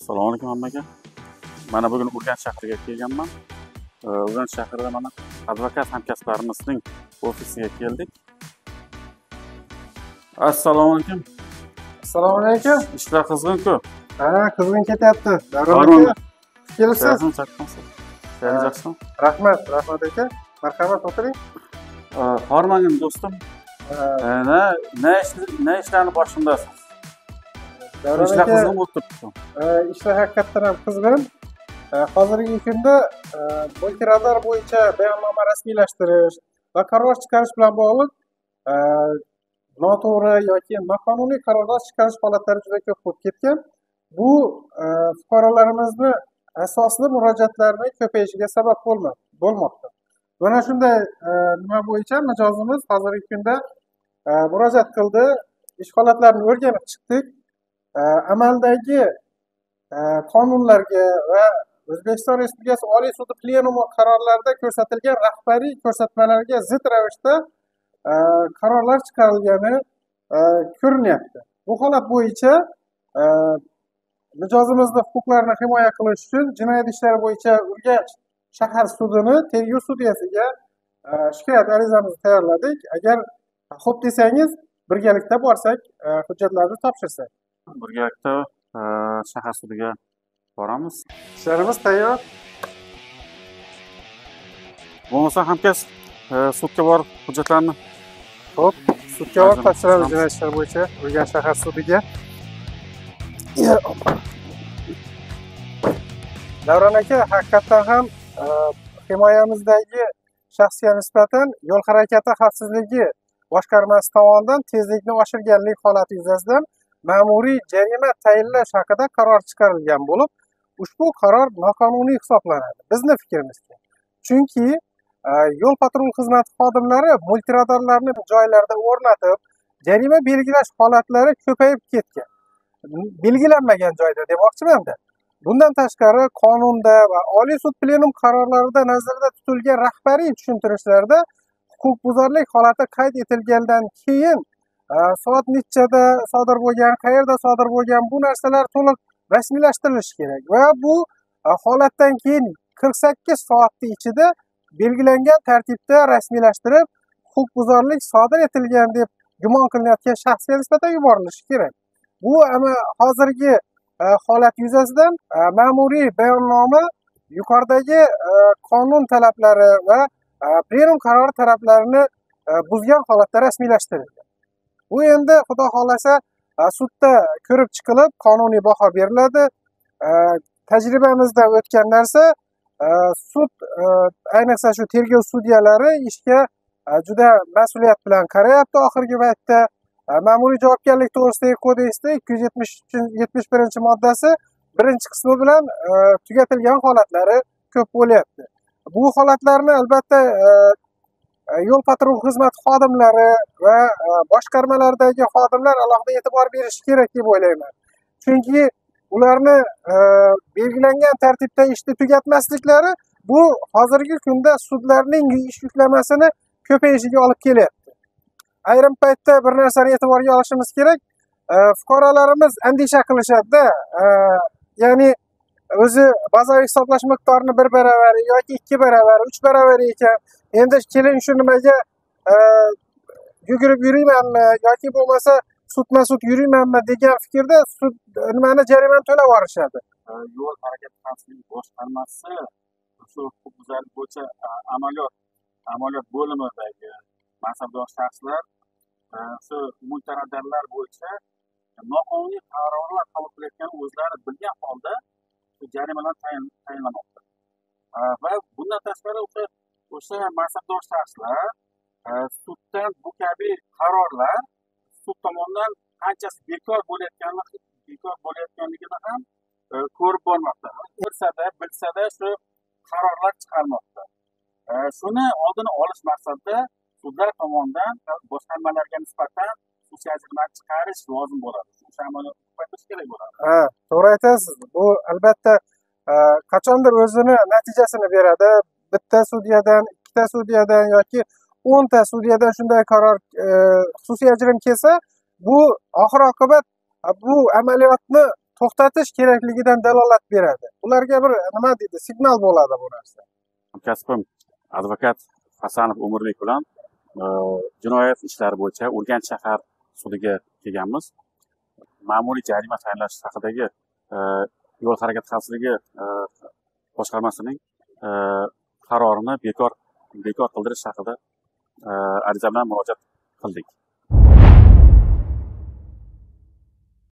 Assalomu alaykum hammaga. Mana bugun Urganch shahriga kelganman. Urganch shahrida mana advokat hamkasblarimizning ofisiga keldik. Assalomu alaykum. Assalomu alaykum. Ishlar qizg'in-ku. Ha, qizg'in ketyapti. Davron aka, kelibsiz. Yaxshimi? Rahmat aka. Marhamat, o'tiring. Hormangim do'stim. Ne ishlarni boshindasiz? Davron ishlar aka, qizg'in bo'lib turibdi. ishlar haqiqatdan ham qizg'in. Hozirgi kunda multiradar bo'yicha bayonnoma rasmiylashtirish va qaror chiqarish bilan bog'liq noto'g'ri yoki noqonuniy qarorlar chiqarish holatlari juda ko'p bo'lib ketgan. Bu fuqarolarimizni asosli murojaatlarning ko'payishiga sabab bo'lmoqda. Mana shunday nima bo'yicha mijozimiz hozirgi kunda murojaat qildi. Ish holatlarini o'rganib chiqdik. Amaldagi qonunlarga va O'zbekiston Respublikasi Oliy sudi plenumi qarorlarida ko'rsatilgan rahbariy ko'rsatmalarga zid ravishda qarorlar chiqarilgani ko'rinyapti. Bu holat bo'yicha mijozimizni huquqlarini himoya qilish uchun jinoyat ishlari bo'yicha Urganch shahar sudini tergov sudyasiga shikoyat arizamizni tayyorladik. Agar xo'p desangiz, birgalikda borsak, hujjatlarni topshirsak. Birgalikda shahar sudiga boramiz. Ishlarimiz tayyor. Bo'lmasa hamkasb sudga borib hujjatlarni Xo'p, sudga borib topshiramiz jinoyat ishlari bo'yicha Urganch shahar sudiga. Davron aka, haqiqatdan ham himoyamizdagi shaxsga nisbatan yo'l harakati xavfsizligi boshqarmasi tomonidan tezlikni oshirganlik holati yuzasidan ma'muriy jarima tayinlash haqida qaror chiqarilgan bo'lib, ushbu qaror noqonuniy hisoblanadi bizni fikrimizcha. Chunki yo'l patrul xizmati xodimlari multiradarlarni joylarda o'rnatib, jarima belgilash holatlari ko'payib ketgan. Belgilanmagan joyda demoqchiman-da. Bundan tashqari qonunda va Oliy sud plenum qarorlarida nazarda tutilgan rahbariy tushuntirishlarda huquqbuzarlik holati qayd etilgandan keyin soat nechada sodir bo'lgan, qayerda sodir bo'lgan, bu narsalar to'liq rasmiylashtirilishi kerak va bu holatdan keyin 48 soatning ichida belgilangan tartibda rasmiylashtirib, huquqbuzarlik sodir etilgan deb gumon qilinayotgan shaxsga nisbatan yuborilishi kerak. Bu hozirgi holat yuzasidan ma'muriy bayonnoma yuqoridagi qonun talablari va plenum qarori talablarini buzgan holatda rasmiylashtirilgan. Bu endi xudo xolasa sudda ko'rib chiqilib, qonuniy baho beriladi. Tajribamizda o'tgan narsa, sud ayniqsa shu tergov sudyalari ishga juda mas'uliyat bilan qarayapti oxirgi paytda. Ma'muriy javobgarlik to'g'risidagi kodeksda 271-moddasi birinchi qismi bilan tugatilgan holatlari ko'p bo'lyapti. Bu holatlarni albatta yo'l patrul xizmati xodimlari va boshqarmalardagi xodimlar alohida e'tibor berishi kerak deb o'ylayman. Chunki ularni belgilangan tartibda ishni tugatmasliklari bu hozirgi kunda sudlarning ish yuklamasini ko'payishiga olib kelyapti. Ayrim paytda bir narsani e'tiborga olishimiz kerak. Fuqarolarimiz andisha qilishadi-da. Ya'ni o'zi bazaviy hisoblash miqdorini 1 baravar yoki 2 baravar, 3 baravar ekan. Endi keling shu nimaga yugurib yuriymanmi yoki bo'lmasa sudma-sud yuriymanmi degan fikrda sud nimani jarimani to'lab yuborishadi. Yo'l harakati xavfsizligi boshqarmasi shu huquqbuzarlik bo'yicha amaliyot bo'limidagi mansabdor shaxslar shu multiradarlar bo'yicha noqonuniy qarorlar qabul qilayotganini o'zlari bilgan holda jarimalar tayinlamoqda. Va bundan tashqari o'sha mansabdor shaxslar suddan bu kabi qarorlar sud tomonidan qanchasi bekor bo'layotganligini ham ko'rib bo'lmoqda. Bilsa-da shu qarorlar chiqarmoqda. Shuni oldini olish maqsadida sudlar tomonidan boshqarmalarga nisbatan xususiy ajrimlar chiqarish lozim bo'ladi. O'sha amaliyotni ko'paytirish kerak bo'ladi. Ha, to'g'ri aytasiz. Bu albatta qachondir o'zini natijasini beradi. Bitta sudyadan, ikkita sudyadan yoki 10 ta sudyadan shunday qaror xususiy ajrim kelsa, bu oxir oqibat bu amaliyotni to'xtatish kerakligidan dalolat beradi. Ularga bir nima deydi, signal bo'ladi bu narsa. Hamkasbim advokat Hasanov Umrbek bilan jinoyat ishlari bo'yicha Urganch shahar sudiga kelganmiz. Ma'muriy jarima tayinlash haqidagi yo'l harakati xavfsizligi boshqarmasining qarorini bekor qildirish haqida ariza bilan murojaat qildik.